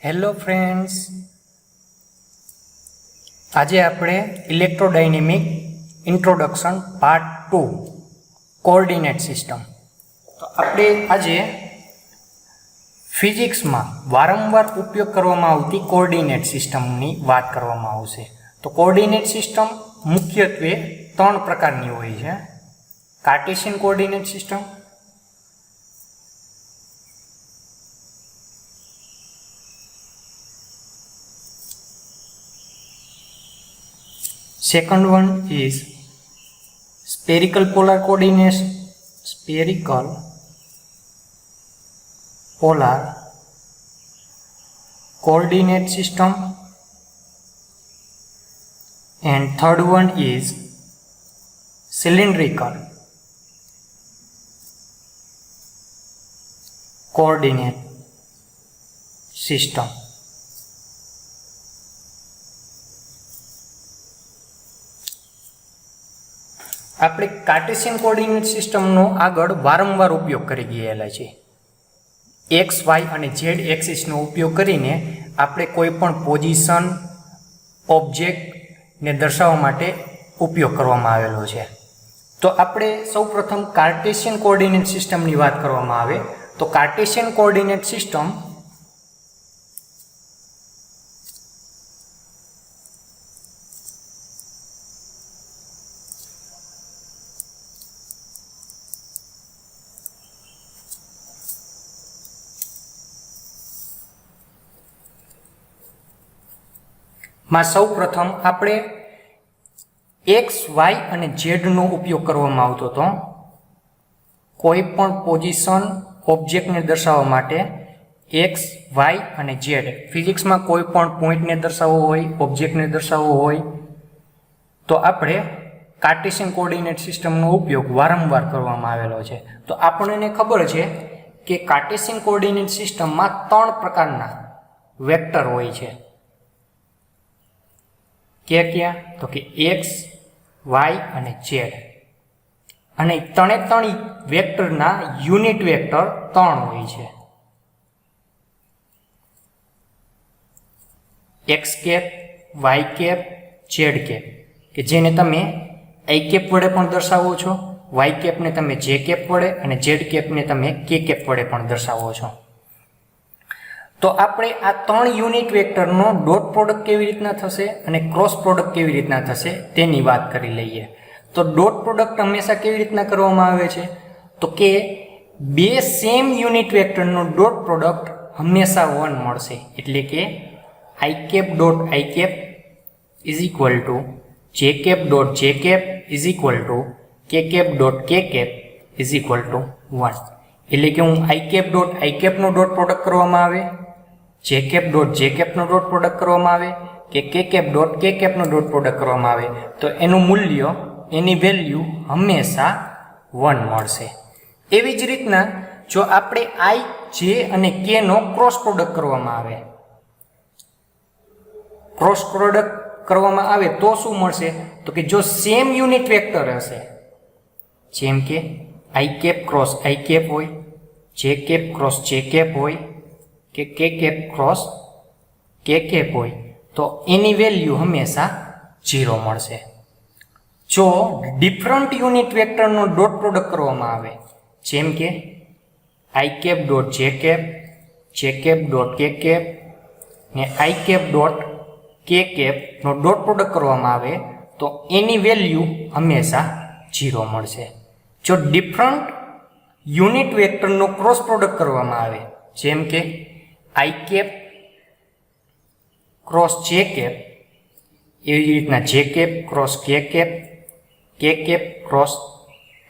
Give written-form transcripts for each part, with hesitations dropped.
Hello friends, આજે આપણે ઇલેક્ટ્રોડાયનેમિક introduction part 2 coordinate system. તો આપણે આજે ફિઝિક્સમાં વારંવાર ઉપયોગ કરવામાં આવતી કોઓર્ડિનેટ સિસ્ટમની વાત કરવામાં આવશે. તો કોઓર્ડિનેટ સિસ્ટમ મુખ્યત્વે 3 પ્રકારની હોય છે. Cartesian coordinate system, second one is spherical polar coordinate system, and third one is cylindrical coordinate system. આપણે કાર્ટેશિયન કોઓર્ડિનેટ સિસ્ટમનો આગળ વારંવાર ઉપયોગ કરી ગયેલા છે. એક્સ, વાય અને ઝેડ એક્સિસનો ઉપયોગ કરીને આપણે કોઈ પણ પોઝિશન ઓબ્જેક્ટને દર્શાવવા માટે ઉપયોગ કરવામાં આવેલો છે. તો આપણે સૌપ્રથમ કાર્ટેશિયન કોઓર્ડિનેટ સિસ્ટમની વાત કરવામાં આવે તો કાર્ટેશિયન કોઓર્ડિનેટ સિસ્ટમ માં સૌ પ્રથમ આપણે એક્સ, વાય અને ઝેડનો ઉપયોગ કરવામાં આવતો હતો. કોઈ પણ પોઝિશન ઓબ્જેક્ટને દર્શાવવા માટે એક્સ, વાય અને ઝેડ. ફિઝિક્સમાં કોઈ પણ પોઈન્ટને દર્શાવવો હોય, ઓબ્જેક્ટને દર્શાવવો હોય તો આપણે કાર્ટેશિયન કોઓર્ડિનેટ સિસ્ટમનો ઉપયોગ વારંવાર કરવામાં આવેલો છે. તો આપણને ખબર છે કે કાર્ટેશિયન કોઓર્ડિનેટ સિસ્ટમમાં 3 પ્રકારના વેક્ટર હોય છે. ક્યાં? તો કે એક્સ, વાય અને ઝેડ. અને ત્રણે વેક્ટરના યુનિટ વેક્ટર 3 હોય છે. X cap, y cap, z cap, કે જેને તમે આઈ કેપ વડે પણ દર્શાવો છો, વાય કેપને તમે જે કેપ વડે અને ઝેડ કેપને તમે કે કેપ વડે પણ દર્શાવો છો. તો આપણે આ 3 યુનિટ વેક્ટરનો ડોટ પ્રોડક્ટ કેવી રીતના થશે અને ક્રોસ પ્રોડક્ટ કેવી રીતના થશે તેની વાત કરી લઈએ. તો ડોટ પ્રોડક્ટ હંમેશા કેવી રીતના કરવામાં આવે છે તો કે બે સેમ યુનિટ વેક્ટરનો ડોટ પ્રોડક્ટ હંમેશા 1 મળશે. એટલે કે આઈ cap dot I cap is equal to J cap dot જે cap is equal to K cap dot કે કેપ ઇઝ ઇક્વલ ટુ 1. એટલે કે હું આઈ કેપ ડોટ આઈ કેપનો ડોટ પ્રોડક્ટ કરવામાં આવે, જે કેપ ડોટ જે કેપનો ડોટ પ્રોડક્ટ કરવામાં આવે કે કેપ ડોટ કે કેપનો ડોટ પ્રોડક્ટ કરવામાં આવે તો એનું મૂલ્ય, એની વેલ્યુ હંમેશા 1 મળશે. એવી જ રીતના જો આપણે આઈ, જે અને કેનો ક્રોસ પ્રોડક્ટ કરવામાં આવે, ક્રોસ પ્રોડક્ટ કરવામાં આવે તો શું મળશે તો કે જો સેમ યુનિટ વેક્ટર હશે, જેમ કે આઈ કેપ ક્રોસ આઈ કેપ હોય, j cap cross j cap હોય કે કેપ ક્રોસ કે કેપ હોય તો એની વેલ્યુ હંમેશા 0 મળશે. જો ડિફરન્ટ યુનિટ વેક્ટરનો ડોટ પ્રોડક્ટ કરવામાં આવે, જેમ કે આઈ કેપ ડોટ જે કેપ ડોટ કે કેપ ને આઈ કેપ ડોટ કે કેપનો ડોટ પ્રોડક્ટ કરવામાં આવે તો એની વેલ્યુ હંમેશા 0 મળશે. જો ડિફરન્ટ યુનિટ વેક્ટરનો ક્રોસ પ્રોડક્ટ કરવામાં આવે, જેમ કે આઈ કેપ ક્રોસ જે કેપ, એવી જ રીતના j cap cross k cap cross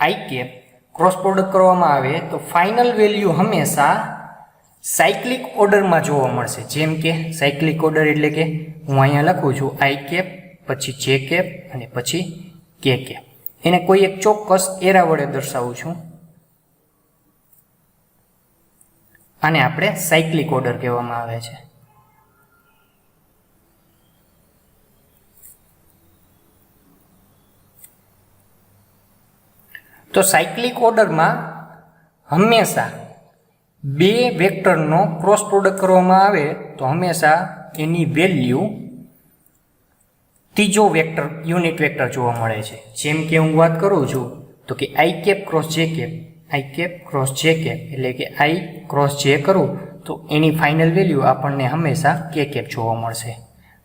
i cap cross product કરવામાં આવે તો ફાઇનલ વેલ્યુ હંમેશા સાયક્લિક ઓર્ડરમાં જોવા મળશે. જેમ કે સાયક્લિક ઓર્ડર એટલે કે હું અહીંયા લખું છું આઈ કેપ, પછી જે કેપ અને પછી કે કેપ. એને કોઈ એક ચોક્કસ એરા વડે દર્શાવું છું. આને આપણે સાયક્લિક ઓર્ડર કહેવામાં આવે છે. તો સાયક્લિક ઓર્ડરમાં હંમેશા બે વેક્ટરનો ક્રોસ પ્રોડક્ટ કરવામાં આવે તો હંમેશા એની વેલ્યુ ત્રીજો વેક્ટર યુનિટ વેક્ટર જોવા મળે છે. જેમ કે હું વાત કરું છું તો કે આઈ cap cross j cap, i cap cross j cap એટલે કે આઈ ક્રોસ જે કરું તો એની ફાઇનલ વેલ્યુ આપણને હંમેશા કે કેપ જોવા મળશે.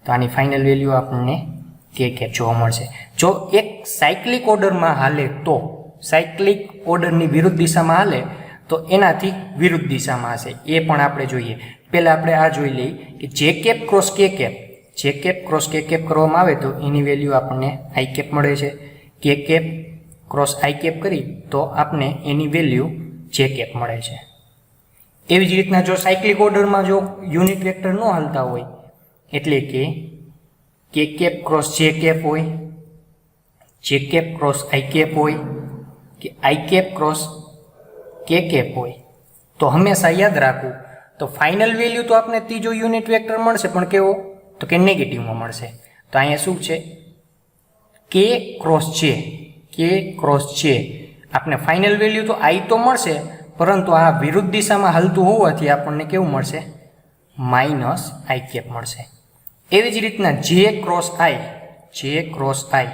તો આની ફાઇનલ વેલ્યુ આપણને કે કેપ જોવા મળશે. જો એક સાયક્લિક ઓર્ડરમાં હાલે તો સાયક્લિક ઓર્ડરની વિરુદ્ધ દિશામાં હાલે તો એનાથી વિરુદ્ધ દિશામાં હશે, એ પણ આપણે જોઈએ. પહેલાં આપણે આ જોઈ લઈએ કે j cap cross k cap, j cap cross k cap કરવામાં આવે તો એની વેલ્યુ આપણને આઈ કેપ મળે છે. કે કેપ ક્રોસ આઈ કેપ કરી તો આપણને એની વેલ્યુ જે કેપ મળે છે. એવી જ રીતના જો સાયક્લિક ઓર્ડરમાં જો યુનિટ વેક્ટર ન હાલતા હોય એટલે કે કેપ ક્રોસ જે કેપ હોય, j cap cross i cap હોય કે આઈ કેપ ક્રોસ કે કેપ હોય તો હંમેશા યાદ રાખવું તો ફાઇનલ વેલ્યુ તો આપણે ત્રીજો યુનિટ વેક્ટર મળશે પણ કેવો તો કે નેગેટિવમાં મળશે. તો અહીંયા શું છે કે ક્રોસ જે, કે ક્રોસ જે આપણે ફાઇનલ વેલ્યુ તો આઈ તો મળશે પરંતુ આ વિરુદ્ધ દિશામાં હાલતું હોવાથી આપણને કેવું મળશે માઇનસ આઈ કેપ મળશે. એવી જ રીતના જે ક્રોસ આઈ, જે ક્રોસ આઈ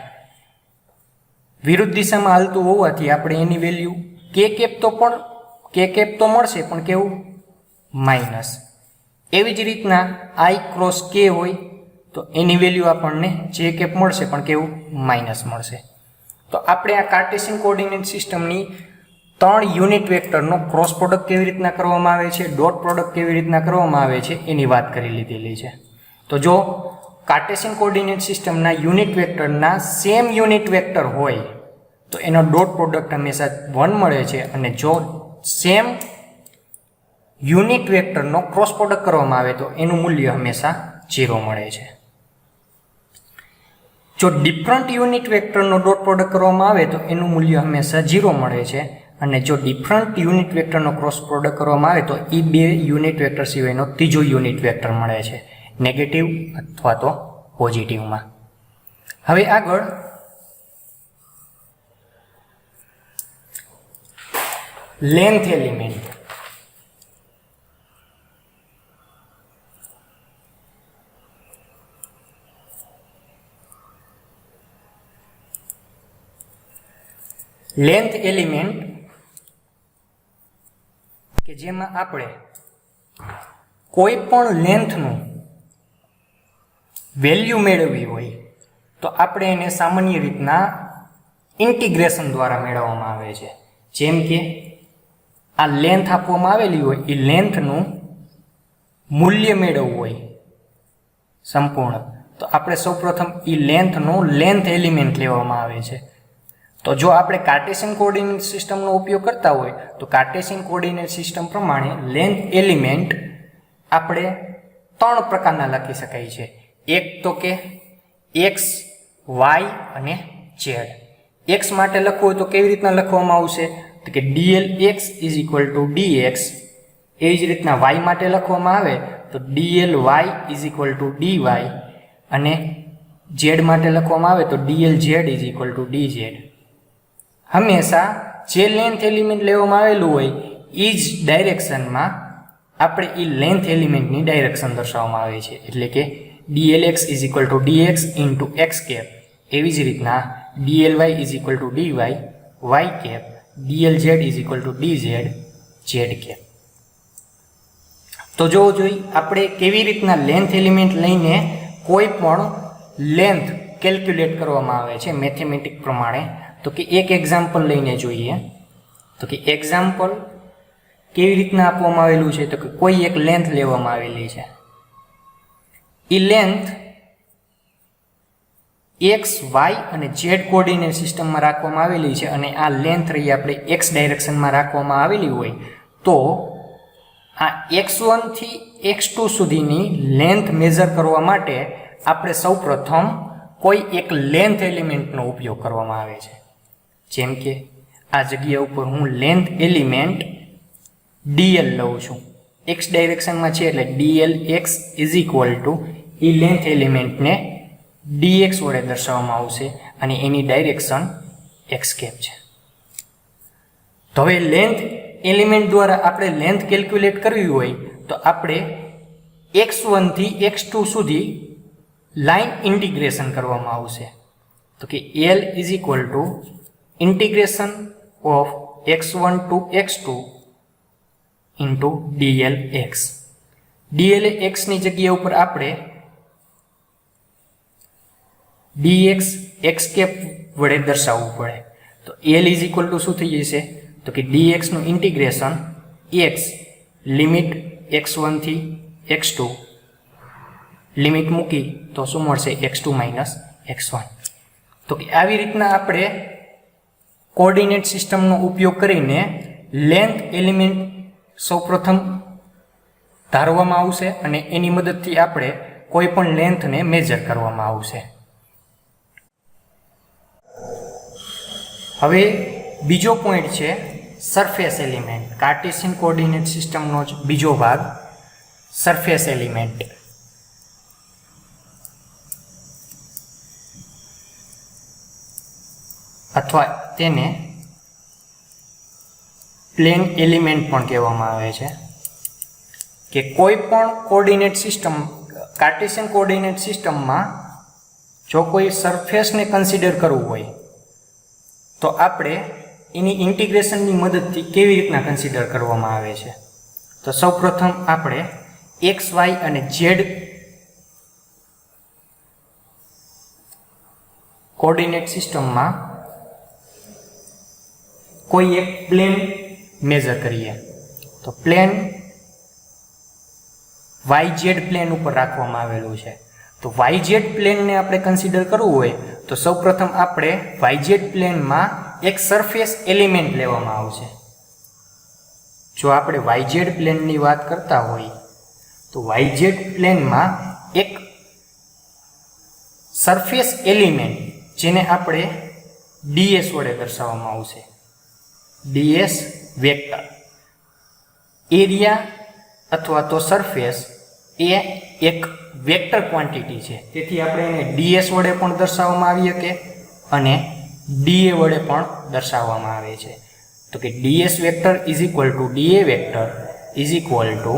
વિરુદ્ધ દિશામાં હાલતું હોવાથી આપણે એની વેલ્યુ કે કેપ તો મળશે પણ કેવું માઇનસ. એવી જ રીતના આઈ ક્રોસ કે હોય તો એની વેલ્યુ આપણને જે કેપ મળશે પણ કેવું માઇનસ મળશે. તો આપણે આ કાર્ટેશિયન કોઓર્ડિનેટ સિસ્ટમની 3 યુનિટ વેક્ટરનો ક્રોસ પ્રોડક્ટ કેવી રીતના કરવામાં આવે છે, ડોટ પ્રોડક્ટ કેવી રીતના કરવામાં આવે છે એની વાત કરી લીધેલી છે. તો જો કાર્ટેશિયન કોઓર્ડિનેટ સિસ્ટમના યુનિટ વેક્ટરના સેમ યુનિટ વેક્ટર હોય તો એનો ડોટ પ્રોડક્ટ હંમેશા 1 મળે છે અને જો સેમ યુનિટ વેક્ટરનો ક્રોસ પ્રોડક્ટ કરવામાં આવે તો એનું મૂલ્ય હંમેશા 0 મળે છે. જો ડિફરન્ટ યુનિટ વેક્ટરનો ડોટ પ્રોડક્ટ કરવામાં આવે તો એનું મૂલ્ય હંમેશા 0 મળે છે અને જો ડિફરન્ટ યુનિટ વેક્ટરનો ક્રોસ પ્રોડક્ટ કરવામાં આવે તો એ બે યુનિટ વેક્ટર સિવાયનો ત્રીજો યુનિટ વેક્ટર મળે છે, નેગેટિવ અથવા તો પોઝિટિવમાં. હવે આગળ લેન્થ એલિમેન્ટ. લેન્થ એલિમેન્ટ કે જેમાં આપણે કોઈ પણ લેન્થનું વેલ્યુ મેળવવી હોય તો આપણે એને સામાન્ય રીતના ઇન્ટિગ્રેશન દ્વારા મેળવવામાં આવે છે. જેમ કે આ લેન્થ આપવામાં આવેલી હોય એ લેન્થનું મૂલ્ય મેળવવું હોય સંપૂર્ણ તો આપણે સૌપ્રથમ એ લેન્થનું લેન્થ એલિમેન્ટ લેવામાં આવે છે. તો જો આપણે કાર્ટેશિયન કોઓર્ડિનેટ સિસ્ટમનો ઉપયોગ કરતા હોય તો કાર્ટેશિયન કોઓર્ડિનેટ સિસ્ટમ પ્રમાણે લેન્થ એલિમેન્ટ આપણે 3 પ્રકારના લખી શકાય છે. એક તો કે એક્સ, વાય અને ઝેડ. એક્સ માટે લખવું હોય તો કેવી રીતના લખવામાં આવશે તો કે dl x is equal to dx. એવી જ રીતના વાય માટે લખવામાં આવે તો dl y is equal to dy અને ઝેડ માટે લખવામાં આવે તો dl z is equal to dz. હંમેશા જે લેન્થ એલિમેન્ટ લેવામાં આવેલું હોય એ જ ડાયરેક્શનમાં આપણે એ લેન્થ એલિમેન્ટની ડાયરેક્શન દર્શાવવામાં આવે છે. એટલે કે dlx is equal to dx into x cap. એવી જ રીતના dly is equal to dy y cap, dlz is equal to dz z cap. તો જોવું જોઈએ આપણે કેવી રીતના લેન્થ એલિમેન્ટ લઈને કોઈ પણ લેન્થ કેલ્ક્યુલેટ કરવામાં આવે છે મેથેમેટિક પ્રમાણે. તો કે એક એક્ઝામ્પલ લઈને જોઈએ. તો કે એક્ઝામ્પલ કેવી રીતના આપવામાં આવેલું છે તો કે કોઈ એક લેન્થ લેવામાં આવેલી છે. એ લેન્થ એક્સ, વાય અને ઝેડ કોઓર્ડિનેટ સિસ્ટમમાં રાખવામાં આવેલી છે અને આ લેન્થ રહી આપણે એક્સ ડાયરેક્શનમાં રાખવામાં આવેલી હોય તો આ x1 થી x2 સુધીની લેન્થ મેઝર કરવા માટે આપણે સૌપ્રથમ કોઈ એક લેન્થ એલિમેન્ટનો ઉપયોગ કરવામાં આવે છે. જેમ કે આ જગ્યા ઉપર હું લેન્થ એલિમેન્ટ dl લઉં છું. એક્સ ડાયરેક્શનમાં છે એટલે dl x is equal two A length એલિમેન્ટને dx વડે દર્શાવવામાં આવશે અને એની ડાયરેક્શન x કેપ છે. તો હવે લેન્થ એલિમેન્ટ દ્વારા આપણે લેન્થ કેલ્ક્યુલેટ કરવી હોય તો આપણે x1 થી x2 સુધી લાઇન ઇન્ટિગ્રેશન કરવામાં આવશે. તો કે L is equal to integration of x1 to x2 into dlx. dlx ની જગ્યા ઉપર આપણે dx x કેપ વડે દર્શાવવું પડે. તો L ઇઝ ઇક્વલ ટુ શું થઈ જશે? તો કે dx નું ઇન્ટિગ્રેશન x લિમિટ x1 થી x2 લિમિટ મૂકી તો શું મળશે? x2 minus x1. તો કે આવી રીતના આપણે કોઓર્ડિનેટ સિસ્ટમનો ઉપયોગ કરીને લેન્થ એલિમેન્ટ સૌપ્રથમ ધારવામાં આવશે અને એની મદદથી આપણે કોઈ પણ લેન્થને મેજર કરવામાં આવશે. હવે બીજો પોઈન્ટ છે સરફેસ એલિમેન્ટ. કાર્ટેશિયન કોઓર્ડિનેટ સિસ્ટમનો જ બીજો ભાગ સરફેસ એલિમેન્ટ. અથવા તેને પ્લેન એલિમેન્ટ પણ કહેવામાં આવે છે. કે કોઈ પણ કોઓર્ડિનેટ સિસ્ટમ, કાર્ટેશિયન કોઓર્ડિનેટ સિસ્ટમમાં જો કોઈ સરફેસને કન્સિડર કરવું હોય તો આપણે એની ઇન્ટિગ્રેશનની મદદથી કેવી રીતના કન્સિડર કરવામાં આવે છે? તો સૌપ્રથમ આપણે x, y અને z કોઓર્ડિનેટ સિસ્ટમમાં કોઈ એક પ્લેન મેજર કરીએ. તો પ્લેન YZ પ્લેન ઉપર રાખવામાં આવેલું છે. તો YZ પ્લેનને આપણે કન્સિડર કરવું હોય તો સૌપ્રથમ આપણે YZ પ્લેનમાં એક સરફેસ એલિમેન્ટ લેવામાં આવશે. જો આપણે YZ પ્લેનની વાત કરતા હોય તો YZ પ્લેનમાં એક સરફેસ એલિમેન્ટ જેને આપણે ds વડે દર્શાવવામાં આવશે. ds vector. એરિયા અથવા તો સરફેસ એ એક વેક્ટર ક્વોન્ટિટી છે, તેથી આપણે એને ds વડે પણ દર્શાવવામાં આવી શકે અને dA વડે પણ દર્શાવવામાં આવે છે. તો કે ds vector is equal two dA vector is equal two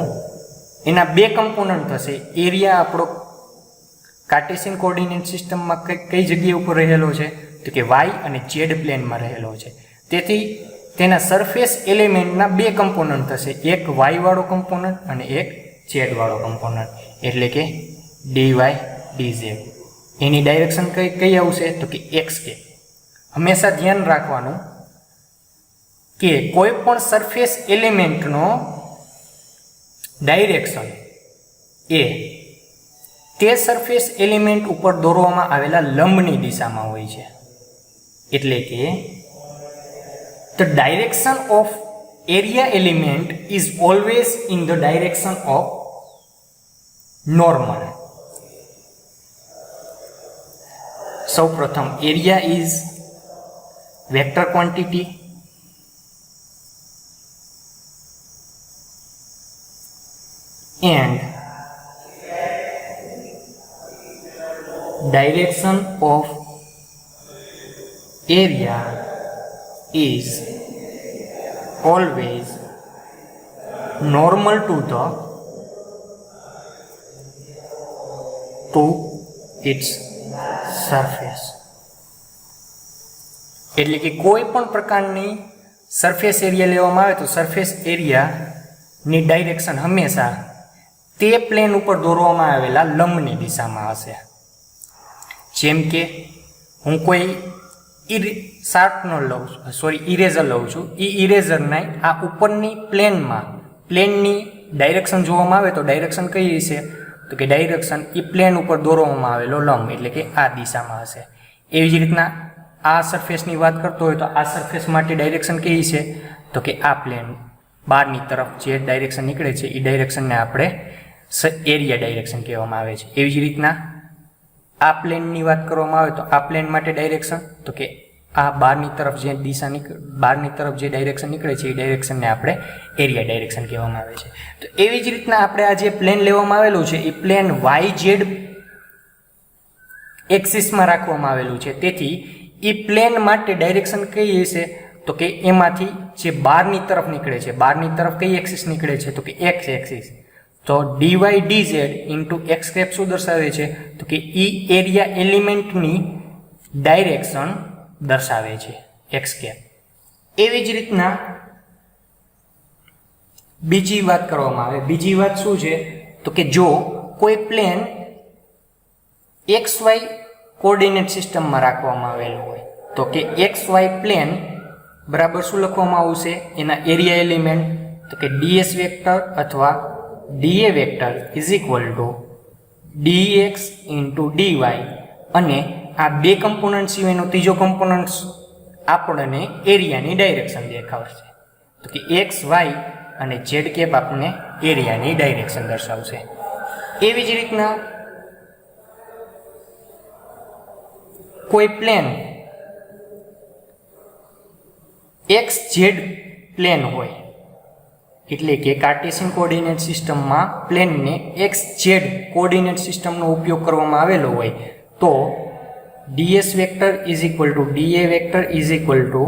એના બે કમ્પોનન્ટ થશે. એરિયા આપણો કાર્ટેશિયન કોઓર્ડિનેટ સિસ્ટમમાં કઈ જગ્યા ઉપર રહેલો છે? તો કે y અને z પ્લેનમાં રહેલો છે. તેથી તેના સરફેસ એલિમેન્ટના બે કમ્પોનન્ટ થશે, એક y વાળો કમ્પોનન્ટ અને એક z વાળો કમ્પોનન્ટ, એટલે કે dy dz. એની ડાયરેક્શન કઈ આવશે? તો કે x કે. હંમેશા ધ્યાન રાખવાનું કે કોઈ પણ સરફેસ એલિમેન્ટનો ડાયરેક્શન એ તે સરફેસ એલિમેન્ટ ઉપર દોરવામાં આવેલા લંબની દિશામાં હોય છે. એટલે કે the direction of area element is always in the direction of normal. સૌપ્રથમ area is vector quantity and direction of area is always normal to its surface. એટલે કે કોઈ પણ પ્રકારની સરફેસ એરિયા લેવામાં આવે તો સરફેસ એરિયાની ડાયરેક્શન હંમેશા તે પ્લેન ઉપર દોરવામાં આવેલા લંબની દિશામાં હશે. જેમ કે હું કોઈ ઇરેઝર લઉં છું. એ ઇરેઝરના આ ઉપરની પ્લેનની ડાયરેક્શન જોવામાં આવે તો ડાયરેક્શન કઈ હશે? તો કે ડાયરેક્શન એ પ્લેન ઉપર દોરવામાં આવેલો લંબ એટલે કે આ દિશામાં હશે. એવી જ રીતના આ સરફેસની વાત કરતો હોય તો આ સરફેસ માટે ડાયરેક્શન કઈ છે? તો કે આ પ્લેન બહારની તરફ જે ડાયરેક્શન નીકળે છે એ ડાયરેક્શનને આપણે એરિયા ડાયરેક્શન કહેવામાં આવે છે. એવી જ રીતના આ પ્લેનની વાત કરવામાં આવે તો આ પ્લેન માટે ડાયરેક્શન તો કે આ બહારની તરફ જે ડાયરેક્શન નીકળે છે એ ડાયરેક્શનને આપણે એરિયા ડાયરેક્શન કહેવામાં આવે છે. તો એવી જ રીતના આપણે આ જે પ્લેન લેવામાં આવેલું છે એ પ્લેન YZ એક્સિસમાં રાખવામાં આવેલું છે. તેથી એ પ્લેન માટે ડાયરેક્શન કઈ હશે? તો કે એમાંથી જે બહારની તરફ નીકળે છે, બહારની તરફ કઈ એક્સિસ નીકળે છે તો કે એક્સ એક્સિસ. તો dy dz into x cap શું દર્શાવે છે તો કે એરિયા એલિમેન્ટની ડાયરેક્શન દર્શાવે છે એક્સ કેપ. એવી જ રીતના બીજી વાત કરવામાં આવે. બીજી વાત શું છે તો કે જો કોઈ પ્લેન XY કોઓર્ડિનેટ સિસ્ટમમાં રાખવામાં આવેલું હોય તો કે XY પ્લેન બરાબર શું લખવામાં આવશે એના એરિયા એલિમેન્ટ તો કે ds વેક્ટર અથવા dA vector is equal to dx into dy અને આ બે કમ્પોનન્ટ સિવાયનો ત્રીજો કમ્પોનન્ટ આપણને એરિયાની ડાયરેક્શન દેખાડશે. તો કે x y અને z કેપ આપણને એરિયાની ડાયરેક્શન દર્શાવશે. એવી જ રીતના કોઈ પ્લેન XZ પ્લેન હોય એટલે કે કાર્ટેશિયન કોઓર્ડિનેટ સિસ્ટમમાં પ્લેનને XZ કોઓર્ડિનેટ સિસ્ટમનો ઉપયોગ કરવામાં આવેલો હોય તો ds vector is equal two dA vector is equal to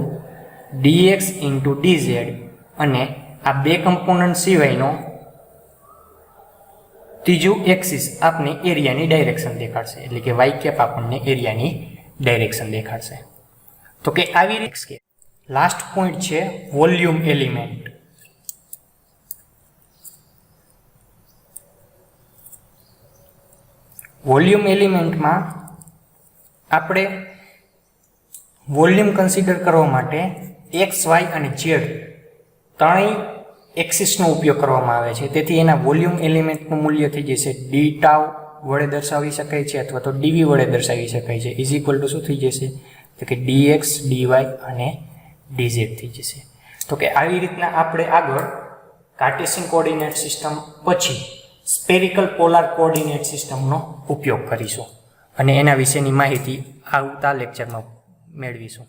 dx into dz અને આ બે કમ્પોનન્ટ સિવાયનો ત્રીજું એક્સિસ આપણને એરિયાની ડાયરેક્શન દેખાડશે એટલે કે y કેપ આપણને એરિયાની ડાયરેક્શન દેખાડશે. તો કે આવી રીતે લાસ્ટ પોઈન્ટ છે વોલ્યુમ એલિમેન્ટ. વોલ્યુમ એલિમેન્ટમાં આપણે વોલ્યુમ કન્સિડર કરવા માટે એક્સ વાય અને ઝેડ ત્રણેય એક્સિસનો ઉપયોગ કરવામાં આવે છે. તેથી એના વોલ્યુમ એલિમેન્ટનું મૂલ્ય થઈ જશે ડી ટાઉ વડે દર્શાવી શકાય છે અથવા તો ડીવી વડે દર્શાવી શકાય છે. ઇઝ ઇક્વલ ટુ શું થઈ જશે તો કે dx dy અને dz થઈ જશે. તો કે આવી રીતના આપણે આગળ કાર્ટેશિયન કોઓર્ડિનેટ સિસ્ટમ પછી સ્પેરિકલ પોલાર કોઓર્ડિનેટ સિસ્ટમનો ઉપયોગ કરીશું અને એના વિશેની માહિતી આવતા લેક્ચરમાં મેળવીશું.